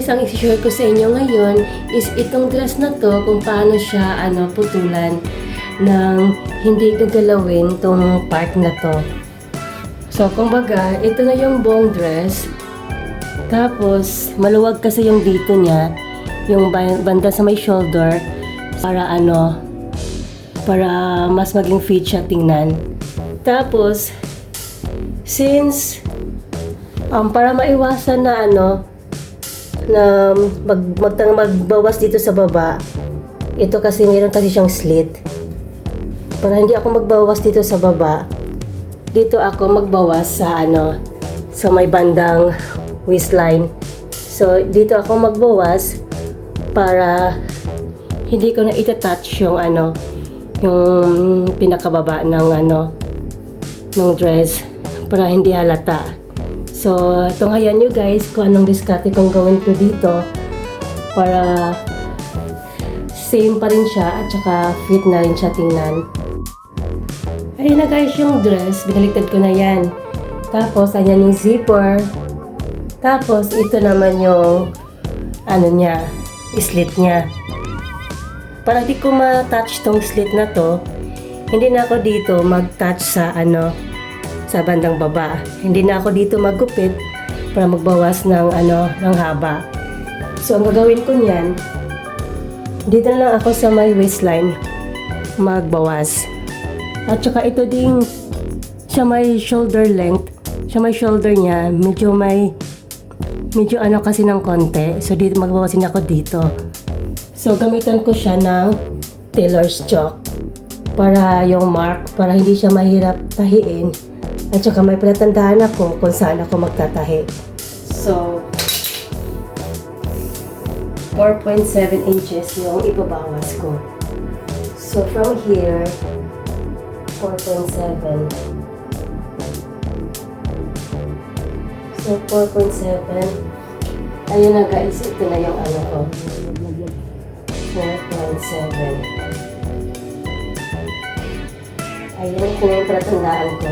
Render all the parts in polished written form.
guys, ang isi-share ko sa inyo ngayon is itong dress na to, kung paano siya putulan ng hindi gagalawin tong part na to. So, kumbaga, ito na yung buong dress. Tapos, maluwag kasi yung dito niya, yung banda sa may shoulder, para para mas maging fit siya tingnan. Tapos, since para maiwasan na na magbawas dito sa baba, ito kasi meron kasi siyang slit. Para hindi ako magbawas dito sa baba, dito ako magbawas sa sa may bandang waistline. So dito ako magbawas para hindi ko na itatouch yung yung pinakababa ng ng dress, para hindi halata. So, ito ngayon nyo guys kung anong diskarte kong gawin ko dito para same pa rin siya at saka fit na rin siya tingnan. Ayun na guys yung dress, binaliktad ko na yan. Tapos, ayan yung zipper. Tapos, ito naman yung niya, slit niya. Para di ko ma-touch tong slit na to, hindi na ako dito mag-touch sa sa bandang baba. Hindi na ako dito maggupit para magbawas ng ng haba. So ang gagawin ko niyan, dito na lang ako sa may waistline magbawas. At saka ito ding sa may shoulder length, sa may shoulder niya, medyo kasi ng konti. So dito magbawasin ako dito. So gamitan ko siya ng tailor's chalk para yung mark, para hindi siya mahirap tahiin. At saka may palatandaan ako kung saan ako magtatahi. So, 4.7 inches yung ibabawas ko. So, from here, 4.7. So, 4.7. Ayun na guys, ito na yung ko. 4.7. Ayun, ito na yung palatandaan ko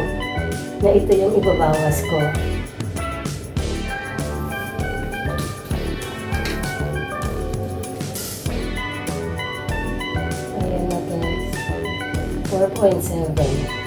na ito yung ibabawas ko. Ayan na guys. 4.7.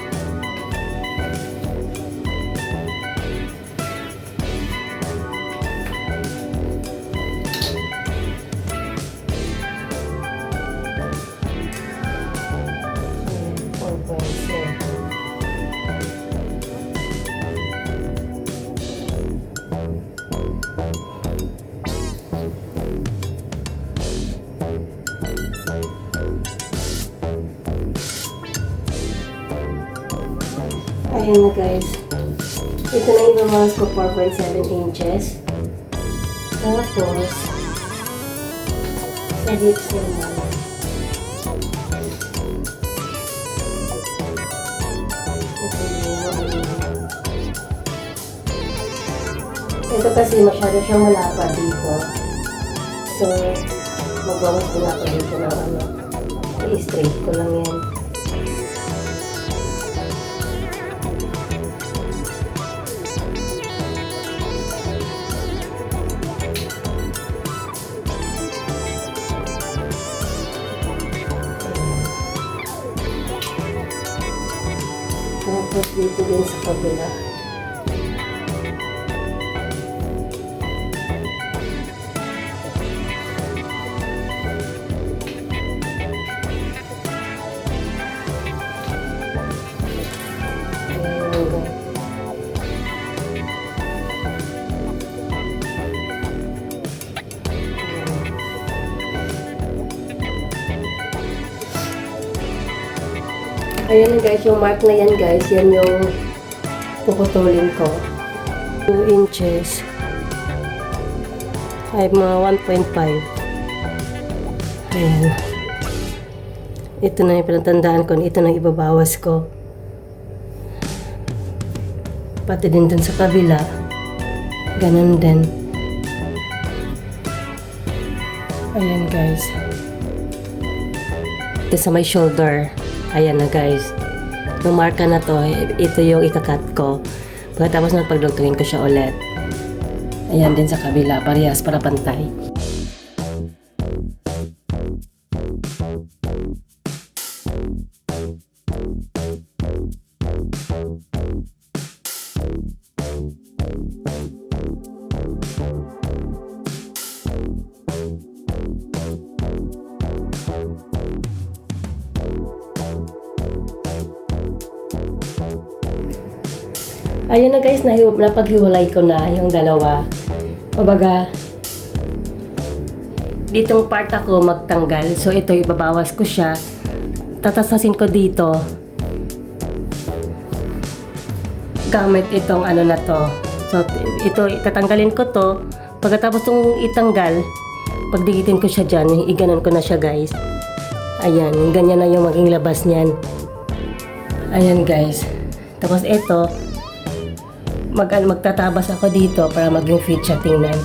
Ayan na guys. Ito na yung ibabawas ko, 4.7 inches. Tapos, sa hips naman. Ito kasi masyado siyang malapa dito. So, magbawas ko na ako dito ng i-straight ko lang yan. Tapos dito din sa kabila. Ayan na guys, yung mark na yan guys, yan yung puputulin ko. 2 inches. Ay, mga 1.5. Ayan. Ito na yung pinatandaan ko, ito na ibabawas ko. Pati din dun sa kabila. Ganun din. Ayan guys. Ito sa my shoulder. Ayan na guys. Yung marka na to, ito yung ikakat ko. Pagkatapos na pagdugtungin ko siya ulit. Ayan din sa kabila, parehas para pantay. Ayun na guys, napaghiwalay ko na yung dalawa. Kumbaga, ditong part ako magtanggal. So ito, ibabawas ko siya. Tatasasin ko dito. Gamit itong ano na to. So ito, itatanggalin ko to. Pagkatapos itong itanggal, pagdikitin ko siya dyan, iganon ko na siya guys. Ayan, ganyan na yung maging labas niyan. Ayan guys. Tapos ito, magtatabas ako dito para maging fit siya tingnan.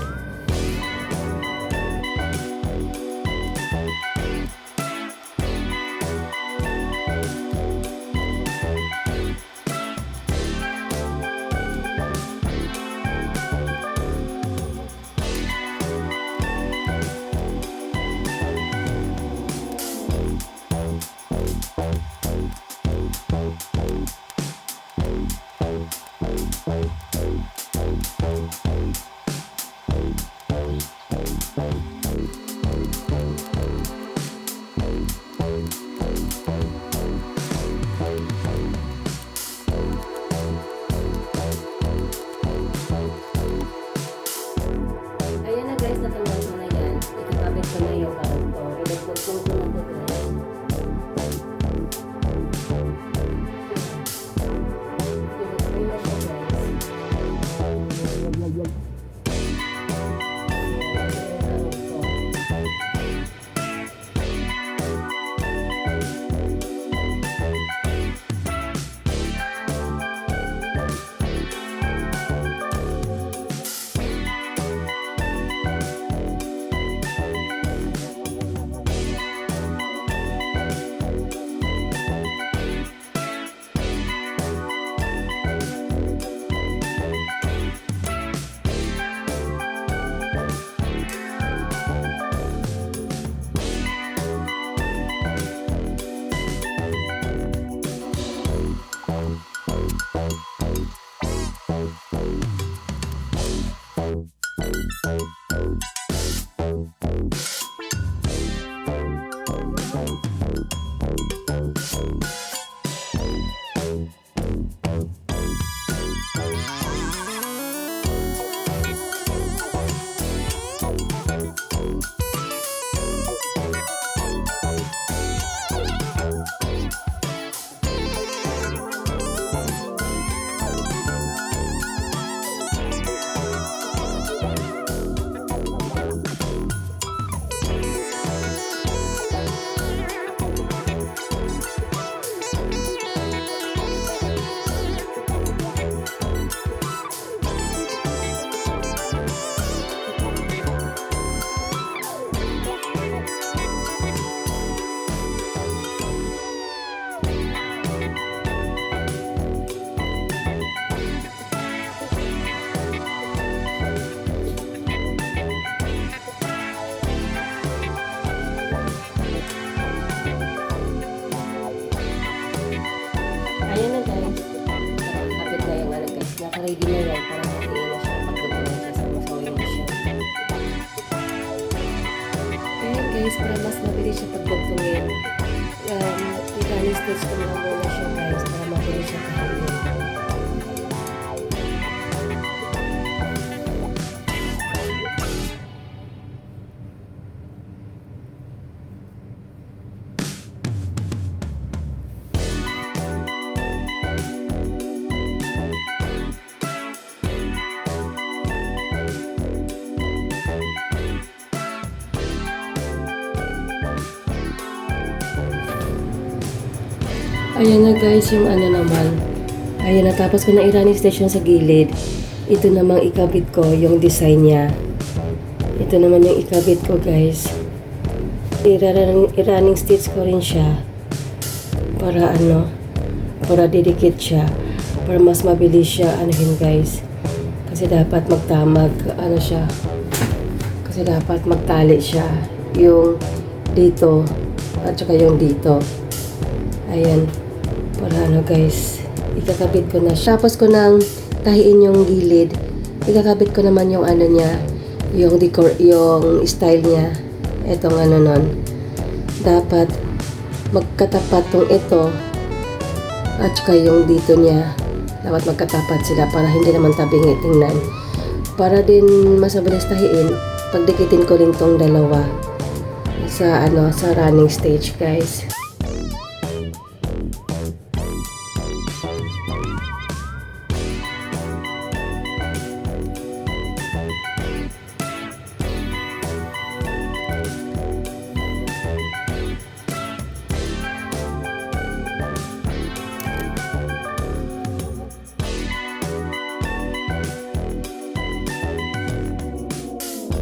Ready na yan para makiin na siya pagdating na siya sa masawin na siya. Kaya guys, para mas mabilis siya pagdugtungin, i-stitch ko lang muna siya guys para mabilis siya kahangin. Ayan na guys, yung ano naman. Ayan, natapos ko na i-running station sa gilid. Ito namang ikabit ko, yung design niya. Ito naman yung ikabit ko guys. I-running stitch ko rin siya. Para para didikit siya. Para mas mabilis siya, anuhin guys. Kasi Kasi dapat ano siya. Kasi dapat magtali siya. Yung dito at saka yung dito. Ayan. Para ano guys. Ikakabit ko na siya. Tapos ko nang tahiin yung gilid. Ikakabit ko naman yung ano niya. Yung style niya. Itong ano nun. Dapat magkatapat tong ito. At saka yung dito niya. Dapat magkatapat sila para hindi naman tabingi tingnan. Para din mas mabilis tahiin, pagdikitin ko rin tong dalawa sa running stage guys.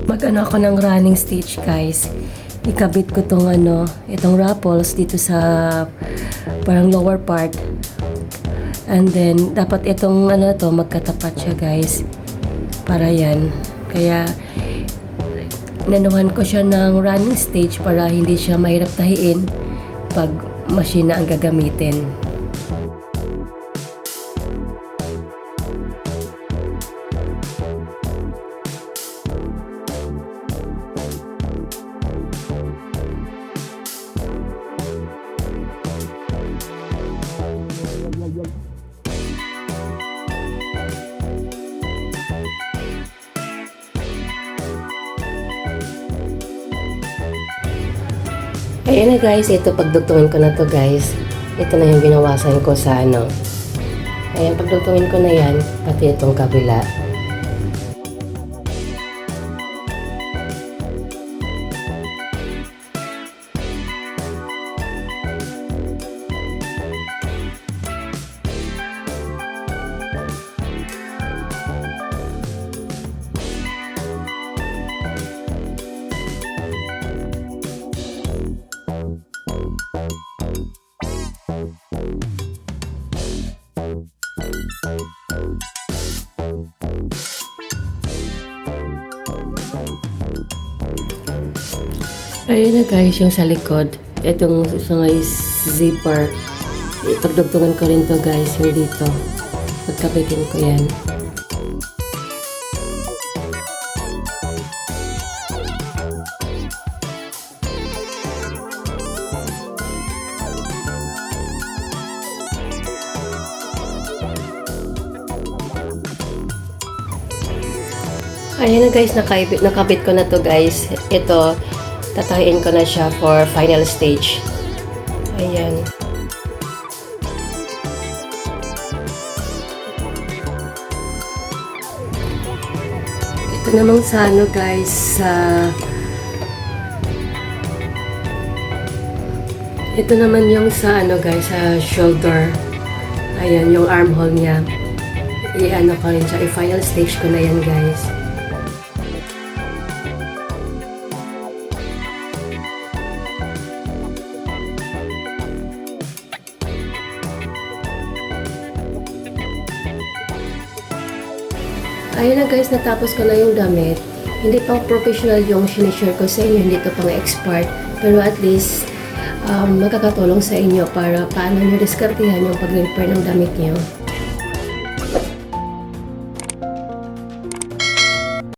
Mag-ano ako ng running stage guys. Ikabit ko tong itong ruffles dito sa parang lower part. And then dapat itong magkatapat siya guys. Para yan. Kaya nanuhan ko siya ng running stage para hindi siya mahirap tahiin pag machine na ang gagamitin. Ayan na guys, ito pagdugtungin ko na to guys. Ito na yung binawasan ko sa Ayan, pagdugtungin ko na yan, pati itong kabila. Ayan na guys, yung sa likod. Itong may zipper. Ipagdugtungan ko rin to guys, yung dito. Pagkapitin ko yan. Ayan na guys, nakabit ko na to guys. Ito, tatahiin ko na siya for final stage. Ayan. Ito namang sa guys, ito naman yung sa guys, sa shoulder. Ayan, yung armhole niya. I-ano ko rin siya, i-final stage ko na yan guys. Ayun na guys, natapos ko na yung damit. Hindi pa professional yung sinishare ko sa inyo, hindi ko pang expert. Pero at least, makakatulong sa inyo para paano nyo diskartehan yung pag-repair ng damit nyo.